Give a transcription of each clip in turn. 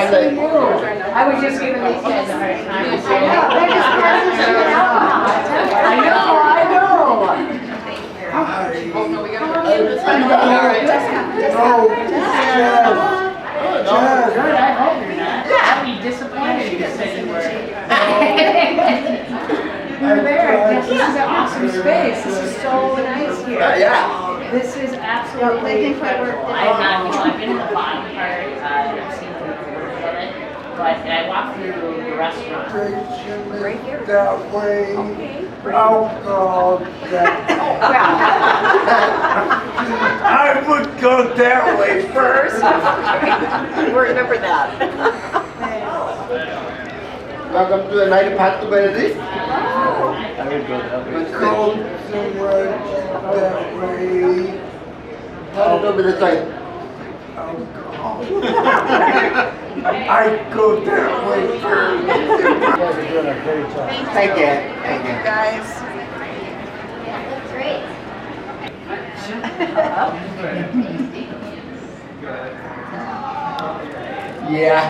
I was just giving these guys a hard time. I know. Oh no, we gotta go. Good, I hope you're not. I'll be disappointed if you said you were. You're there. This is an awesome space. This is so nice here. Yeah. This is absolutely incredible. I've been in the bottom part. I've seen the work of it. But I walked through the restaurant. Right here. That way. Alcohol. I would go that way first. Remember that. Welcome to the night of possibilities. I would go that way. Go that way. I'll go this way. I go that way first. You guys are doing a great job. Thank you. Thank you, guys. Yeah.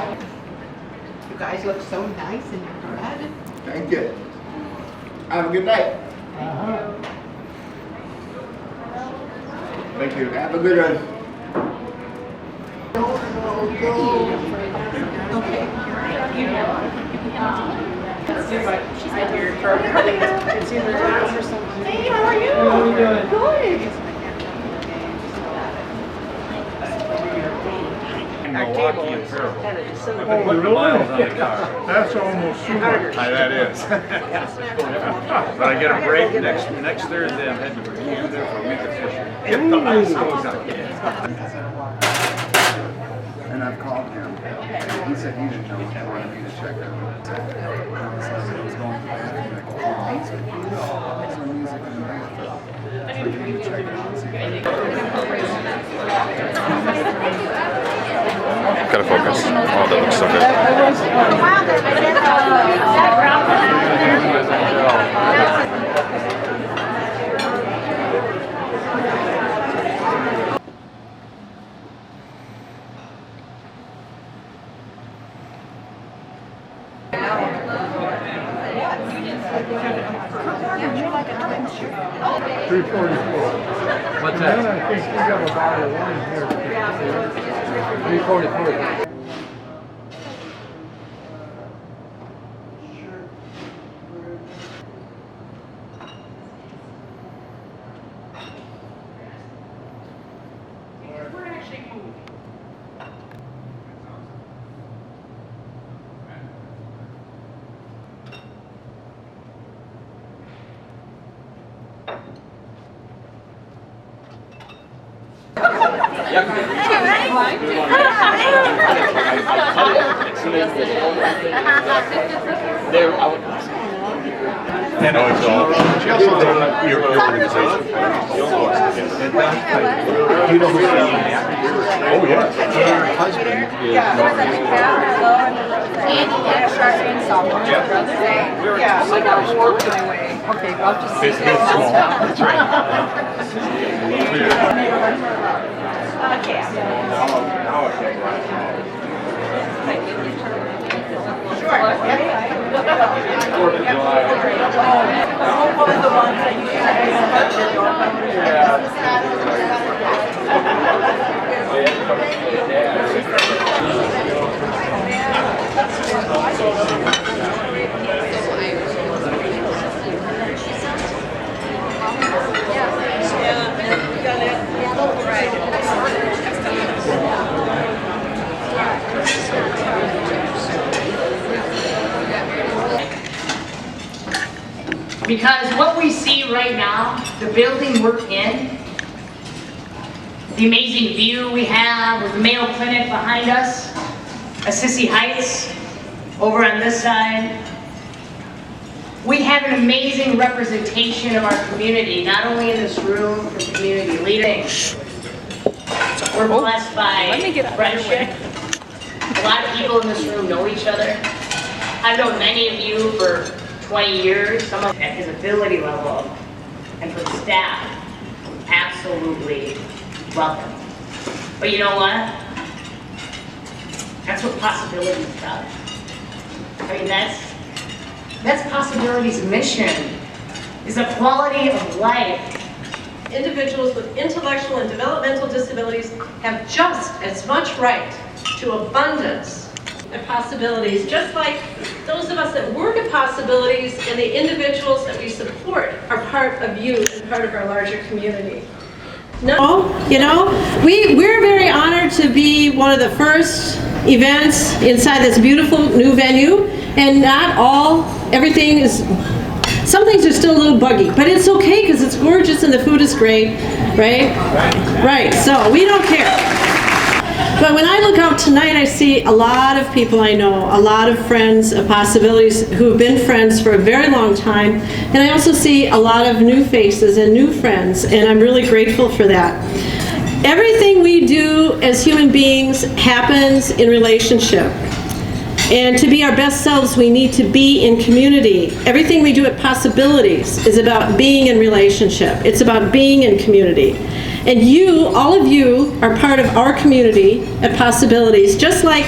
You guys look so nice in your red. Thank you. Have a good night. Thank you. Have a good one. She's been here for it's either class or something. Hey, how are you? How are you doing? Good. Milwaukee and Parable. I've been Oh, putting the miles on the car. That's almost super. That is. But I get a break next Thursday. I'm heading to Virginia there for a week of fishing. Get the ice hose out. And I've called him. He said he didn't know he wanted me to check out. So I was going to the bathroom and I called him. He said, there's no music in the bathroom. So you need to check it out and see if Gotta focus. Oh, that looks so good. What's Then that? I think we got a bottle of wine here. 344. And it's all your organization. you know who she is. Oh, yeah. Her husband is Okay, I'll just It's small. That's right. Because what we see right now, the building we're in, the amazing view we have with the Mayo Clinic behind us, Assisi Heights over on this side, we have an amazing representation of our community, not only in this room for community leaders. We're blessed by friendship. A lot of people in this room know each other. I've known many of you for 20 years, some of at his ability level, and for the staff, absolutely welcome. But you know what? That's what possibilities does. I mean, that's possibilities' mission, is a quality of life. Individuals with intellectual and developmental disabilities have just as much right to abundance and possibilities, just like those of us that work at possibilities and the individuals that we support are part of you and part of our larger community. No, you know, we're very honored to be one of the first events inside this beautiful new venue, and not all, everything is, some things are still a little buggy, but it's okay because it's gorgeous and the food is great, right? Right, so we don't care. But when I look out tonight, I see a lot of people I know, a lot of friends of possibilities who have been friends for a very long time, and I also see a lot of new faces and new friends, and I'm really grateful for that. Everything we do as human beings happens in relationship. And to be our best selves, we need to be in community. Everything we do at Possibilities is about being in relationship. It's about being in community. And you, all of you, are part of our community at Possibilities, just like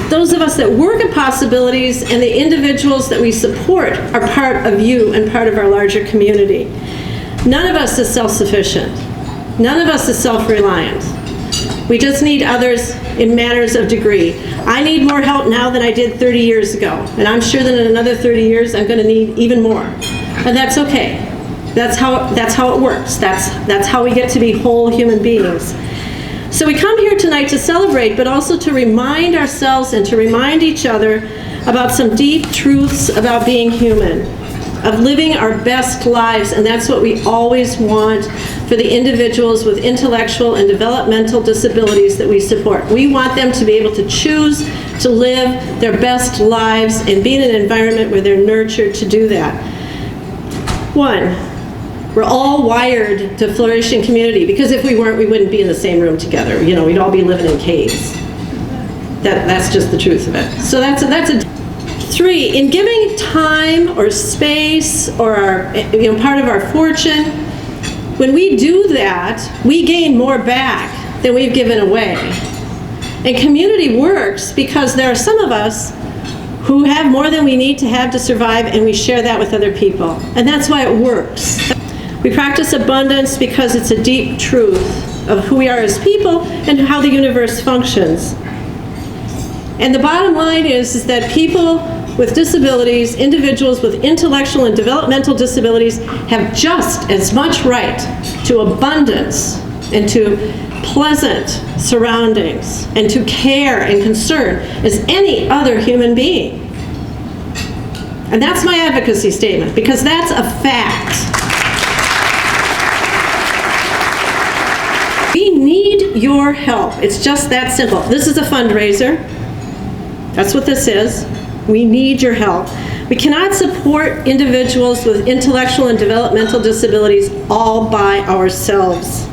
those of us that work at Possibilities and the individuals that we support are part of you and part of our larger community. None of us is self-sufficient. None of us is self-reliant. We just need others in matters of degree. I need more help now than I did 30 years ago, and I'm sure that in another 30 years I'm going to need even more. And that's okay. That's how it works. That's how we get to be whole human beings. So we come here tonight to celebrate, but also to remind ourselves and to remind each other about some deep truths about being human, of living our best lives, and that's what we always want for the individuals with intellectual and developmental disabilities that we support. We want them to be able to choose to live their best lives and be in an environment where they're nurtured to do that. One, we're all wired to flourish in community, because if we weren't, we wouldn't be in the same room together. You know, we'd all be living in caves. That's just the truth of it. So that's a 3, in giving time or space or part of our fortune, when we do that, we gain more back than we've given away. And community works because there are some of us who have more than we need to have to survive, and we share that with other people. And that's why it works. We practice abundance because it's a deep truth of who we are as people and how the universe functions. And the bottom line is that people with disabilities, individuals with intellectual and developmental disabilities, have just as much right to abundance and to pleasant surroundings and to care and concern as any other human being. And that's my advocacy statement, because that's a fact. We need your help. It's just that simple. This is a fundraiser. That's what this is. We need your help. We cannot support individuals with intellectual and developmental disabilities all by ourselves.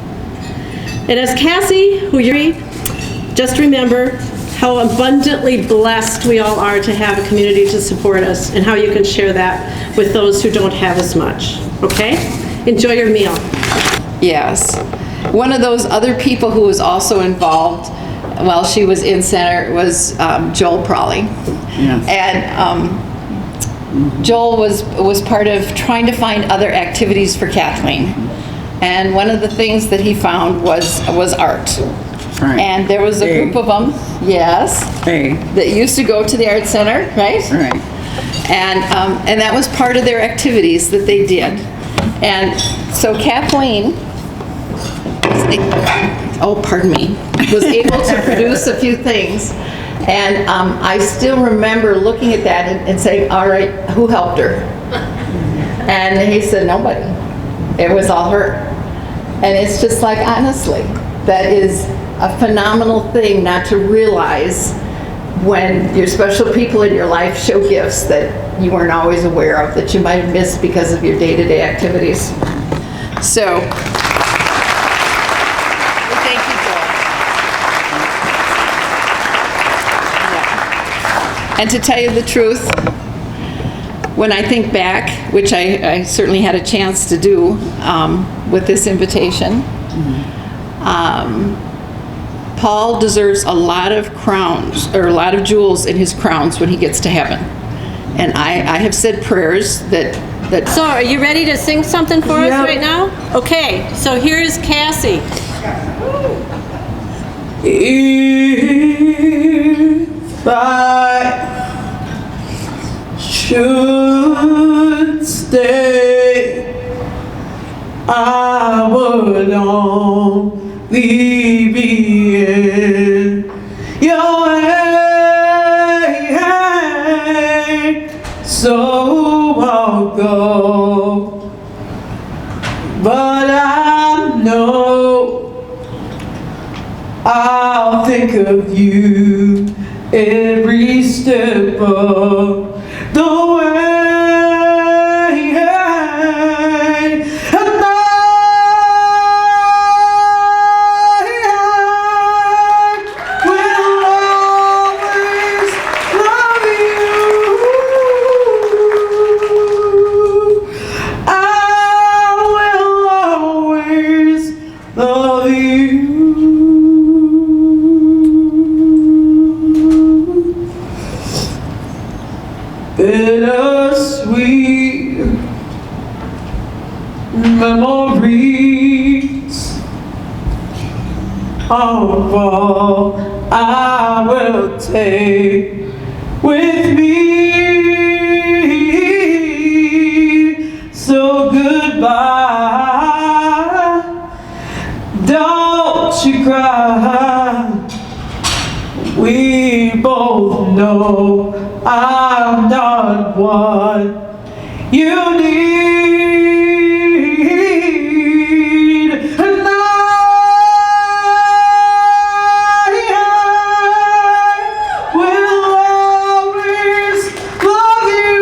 And as Cassie, who you're, just remember how abundantly blessed we all are to have a community to support us, and how you can share that with those who don't have as much. Okay? Enjoy your meal. Yes. One of those other people who was also involved while she was in center was Joel Prawley. Yes. And Joel was part of trying to find other activities for Kathleen. And one of the things that he found was art. Right. And there was a group of them, yes, that used to go to the art center, right? Right. And that was part of their activities that they did. And so Kathleen, was able to produce a few things. And I still remember looking at that and saying, all right, who helped her? And he said, nobody. It was all her. And it's just like, honestly, that is a phenomenal thing not to realize when your special people in your life show gifts that you weren't always aware of, that you might have missed because of your day-to-day activities. So, thank you, Joel. Yeah. And to tell you the truth, when I think back, which I certainly had a chance to do with this invitation, Paul deserves a lot of crowns, or a lot of jewels in his crowns when he gets to heaven. And I have said prayers that So are you ready to sing something for us right now? Okay, so here's Cassie. If I should stay, I would only be in your way, so I'll go. But I know I'll think of you every step of the way. And I will always love you. I will always love you. Bittersweet memories of all I will take with me. So goodbye, don't you cry. We both know I'm not what you need, and I will always love you.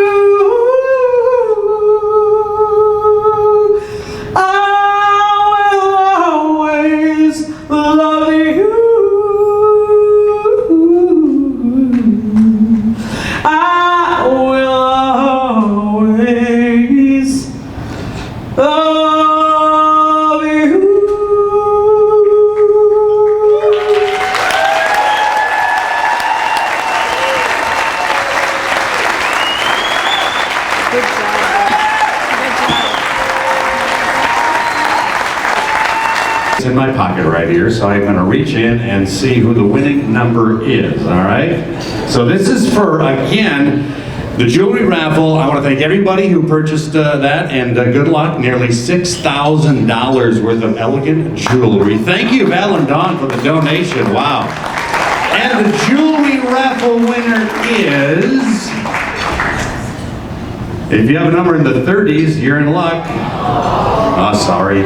I will always love you. I will always love you. Good job. Good job. It's in my pocket right here, so I'm going to reach in and see who the winning number is, all right? So this is for, again, the jewelry raffle. I want to thank everybody who purchased that, and good luck. Nearly $6,000 worth of elegant jewelry. Thank you, Val and Dawn, for the donation. Wow. And the jewelry raffle winner is... If you have a number in the 30s, you're in luck. Oh, sorry.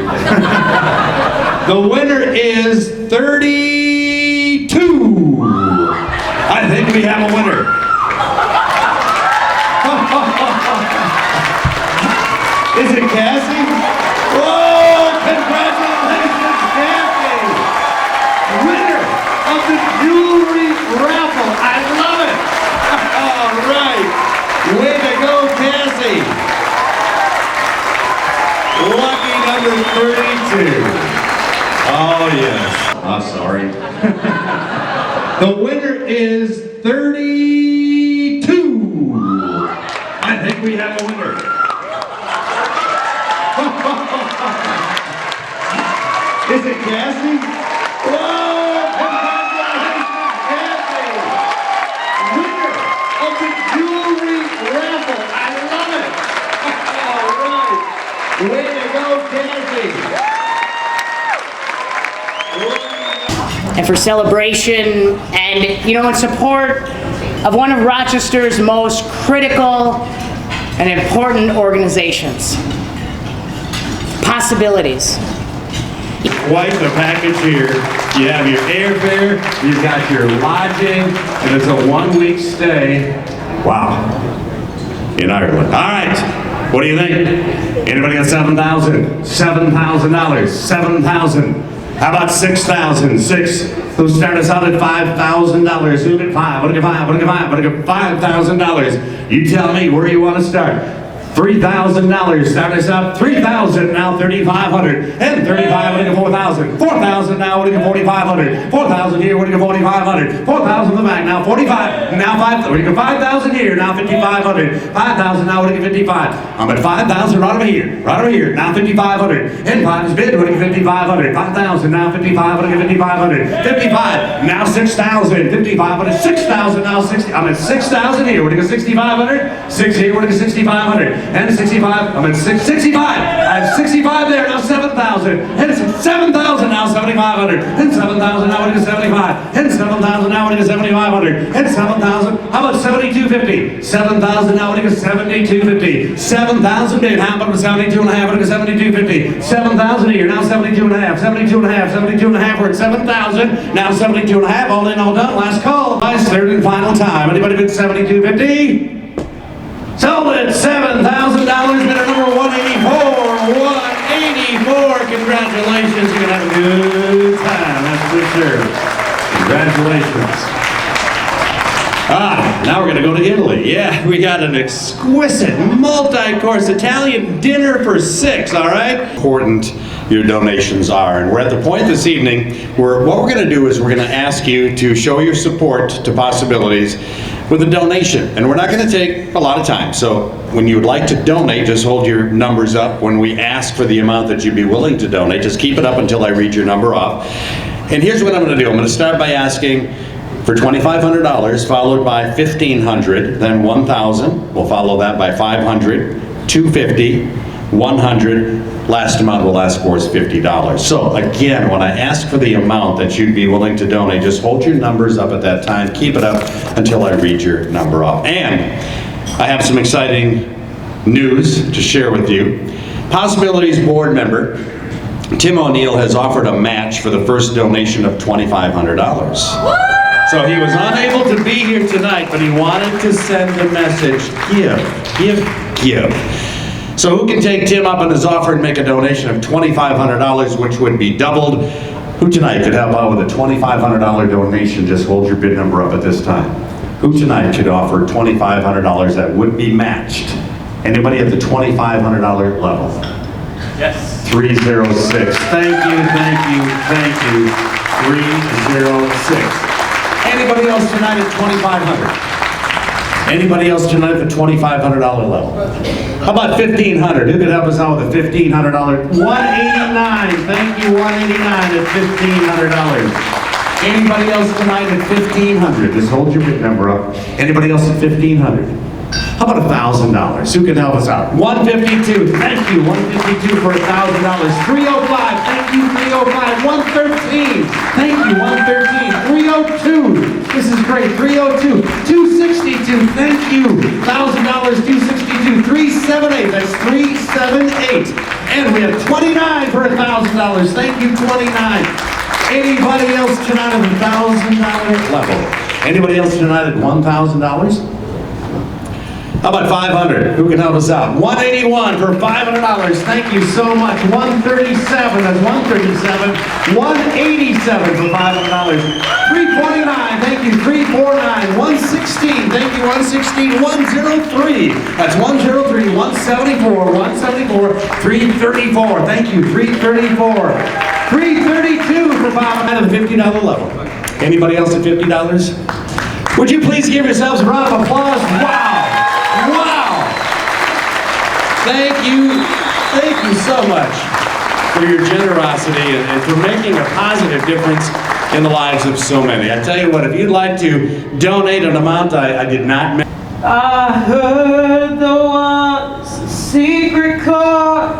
The winner is 32. I think we have a winner. Is it Cassie? Whoa, congratulations, Cassie! Winner of the jewelry raffle. I love it. All right. Way to go, Cassie. Lucky number 32. Oh, yes. Oh, sorry. The winner is 32. I think we have a winner. Is it Cassie? Whoa! Congratulations, Cassie! Winner of the jewelry raffle. I love it. All right. Way to go, Cassie. And for celebration and, you know, in support of one of Rochester's most critical and important organizations. Possibilities. Quite the package here. You have your airfare, you've got your lodging, and it's a 1-week stay. Wow. In Ireland. All right. What do you think? Anybody got $7,000? $7,000. 7,000. How about 6,000? 6. Who started us out at $5,000? Who did 5? What did get 5? What did get 5? What did get $5,000? You tell me where you want to start. $3,000. Start us up. $3,000, now $3,500. And $3,500, what do you get? $4,000. $4,000, now what do you get? $4,500. $4,000 here, what do you get? $4,500. $4,000 in the back, now $45,000. Now $5,000. What do you get? $5,000 here, now $5,500. $5,000, now what do you get? $55,000. I'm at $5,000 right over here. Right over here, now $5,500. And 5 is bid, what do you get? $5,500. $5,000, now $5,500. What do you get? $5,500. $55,000, now $6,000. $5,500. $6,000, now $60,000. I'm at $6,000 here, what do you get? $6,500. $6 here, what do you get? $6,500. And 65, I'm at 65. I have 65 there, now 7,000. And it's 7,000, now 7,500. And 7,000, now what is 75? And 7,000, now what is 7,500? And 7,000, how about 7,250? 7,000, now what is 7,250? 7,000, Dave, how about 72 and a half? What is 7,250? 7,000 here, now 72 and a half. 72 and a half, 72 and a half, we're at 7,000. Now 72 and a half, all in, all done. Last call. Nice, third and final time. Anybody bid 7,250? Sold at $7,000, bidder number 184. 184. Congratulations. You're going to have a good time. That's for sure. Congratulations. Now we're going to go to Italy. Yeah, we got an exquisite multi-course Italian dinner for 6, all right? Important your donations are. And we're at the point this evening where what we're going to do is we're going to ask you to show your support to Possibilities with a donation. And we're not going to take a lot of time. So when you would like to donate, just hold your numbers up. When we ask for the amount that you'd be willing to donate, just keep it up until I read your number off. And here's what I'm going to do. I'm going to start by asking for $2,500, followed by $1,500, then $1,000. We'll follow that by $500, $250, $100. Last amount we'll ask for is $50. So again, when I ask for the amount that you'd be willing to donate, just hold your numbers up at that time. Keep it up until I read your number off. And I have some exciting news to share with you. Possibilities board member Tim O'Neill has offered a match for the first donation of $2,500. So he was unable to be here tonight, but he wanted to send a message. Give. So who can take Tim up on his offer and make a donation of $2,500, which would be doubled? Who tonight could help out with a $2,500 donation? Just hold your bid number up at this time. Who tonight could offer $2,500 that would be matched? Anybody at the $2,500 level? Yes. 306. Thank you. 306. Anybody else tonight at $2,500? Anybody else tonight at the $2,500 level? How about $1,500? Who could help us out with a $1,500? 189. Thank you, 189 at $1,500. Anybody else tonight at $1,500? Just hold your bid number up. Anybody else at $1,500? How about $1,000? Who can help us out? 152. Thank you. 152 for $1,000. 305. Thank you. 305. 113. Thank you. 113. 302. This is great. 302. 262. Thank you. $1,000. 262. 378. That's 378. And we have 29 for $1,000. Thank you. 29. Anybody else tonight at the $1,000 level? Anybody else tonight at $1,000? How about 500? Who can help us out? 181 for $500. Thank you so much. 137. That's 137. 187 for $500. 349. Thank you. 349. 116. Thank you. 116. 103. That's 103. 174. 174. 334. Thank you. 334. 332 for $500 at the $50 level. Anybody else at $50? Would you please give yourselves a round of applause? Wow! Thank you so much for your generosity and for making a positive difference in the lives of so many. I tell you what, if you'd like to donate an amount I did not mention. I heard the once secret chord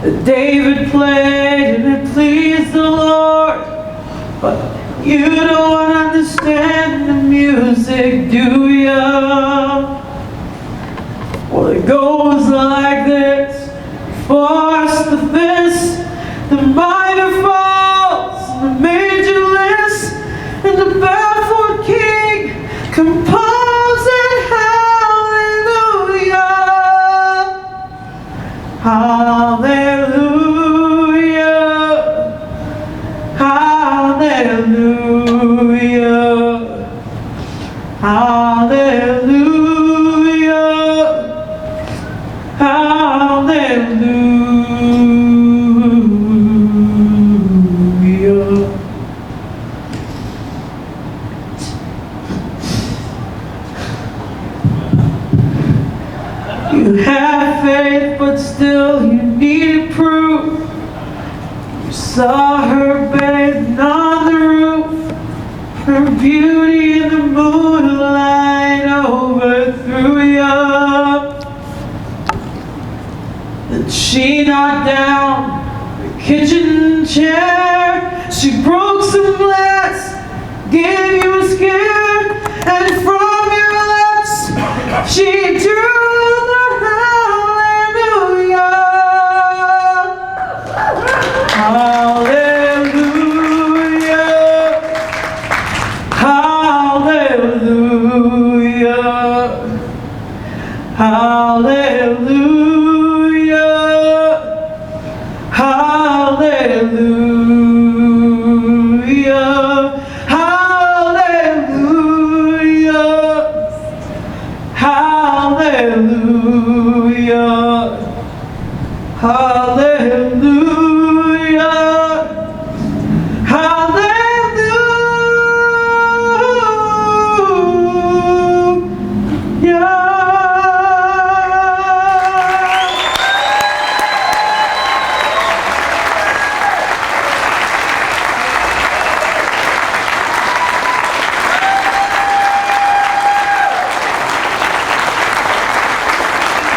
that David played and it pleased the Lord, but you don't understand the music, do ya? Well, it goes like this: force the fifth, the minor falls, the major lifts, and the barefoot king composing hallelujah, hallelujah, hallelujah, hallelujah. saw her bathing on the roof. Her beauty in the moonlight overthrew you. Then she knocked down the kitchen chair. She broke some glass, gave you a scare, and from your lips she drew